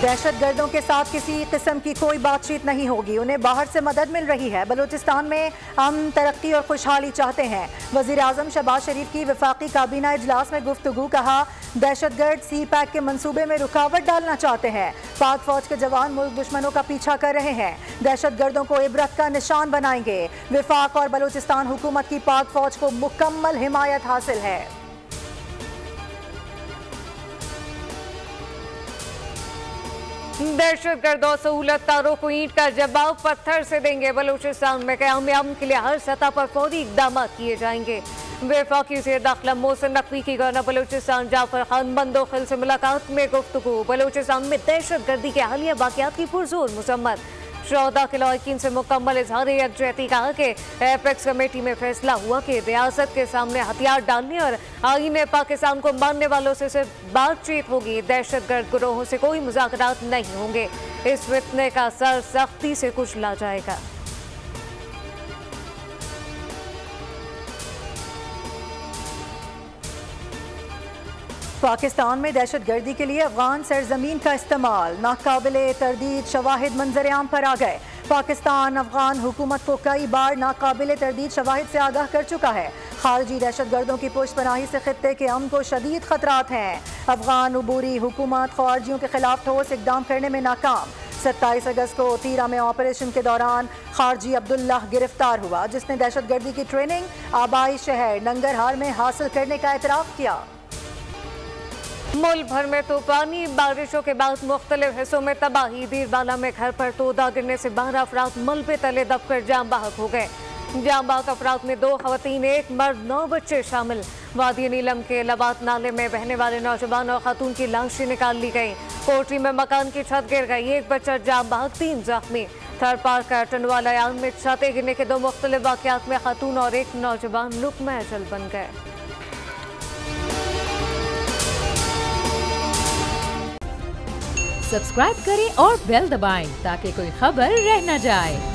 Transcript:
दहशत गर्दों के साथ किसी किस्म की कोई बातचीत नहीं होगी, उन्हें बाहर से मदद मिल रही है। बलूचिस्तान में अमन, तरक्की और खुशहाली चाहते हैं। वज़ीर आज़म शहबाज शरीफ की वफाकी काबीना इजलास में गुफ्तगू, कहा दहशत गर्द सी पैक के मंसूबे में रुकावट डालना चाहते हैं। पाक फौज के जवान मुल्क दुश्मनों का पीछा कर रहे हैं, दहशत गर्दों को इबरत का निशान बनाएंगे। वफाक और बलूचिस्तान हुकूमत की पाक फौज को मुकम्मल हिमायत हासिल है। दहशत गर्द और सहूलतकारों को ईंट का जवाब पत्थर से देंगे। बलूचिस्तान में क़याम के लिए हर सतह पर फौरी इक़दाम किए जाएंगे। वफाकी वज़ीर दाखिला मोहसिन नकवी की गवर्नर बलूचिस्तान जाफर खान बंदोखिल से मुलाकात में गुफ्तगू। बलूचिस्तान में दहशत गर्दी के हालिया वाक़यात की पुरजोर मजम्मत। 14 के लॉयकीन से मुकम्मल इजहार यकजहती, कहा कि एपेक्स कमेटी में फैसला हुआ कि रियासत के सामने हथियार डालने और आईन पाकिस्तान को मानने वालों से सिर्फ बातचीत होगी। दहशत गर्द गुरोहों से कोई मुज़ाकरात नहीं होंगे। इस फितने का सर सख्ती से कुचला जाएगा। पाकिस्तान में दहशत गर्दी के लिए अफगान सरजमीन का इस्तेमाल, नाकाबिले तरदीद शवाहिद मंजर-ए-आम पर आ गए। पाकिस्तान अफगान हुकूमत को कई बार नाकाबिले तरदीद शवाहिद से आगाह कर चुका है। खारजी दहशत गर्दों की पुष्पनाही से खित्ते के अमन को शदीद खतरात हैं। अफगान उबूरी हुकूमत खारजियों के खिलाफ ठोस इकदाम करने में नाकाम। 27 अगस्त को तीरा में ऑपरेशन के दौरान खारजी अब्दुल्लाह गिरफ्तार हुआ, जिसने दहशत गर्दी की ट्रेनिंग आबाई शहर नंगरहार में हासिल करने का एतराफ़ किया। मुल्क भर में तूफानी बारिशों के बाद मुख्तलिफ हिस्सों में तबाही। दीरबाला में घर पर तोदा गिरने से 12 अफराद मलबे तले दबकर जाम बहक हो गए। जाम बहक अफराद में 2 खवातीन, 1 मर्द, 9 बच्चे शामिल। वादी नीलम के लबात नाले में बहने वाले नौजवान और खातून की लाशें निकाल ली गई। कोटरी में मकान की छत गिर गई, 1 बच्चा जाम बहक, 3 जख्मी। थर पार का टंडवाला यार्ड में छतें गिरने के 2 मुख्तलिफ वाक़यात में खातून और 1 नौजवान लुक़मा अजल बन गए। सब्सक्राइब करें और बेल दबाएं ताकि कोई खबर रह न जाए।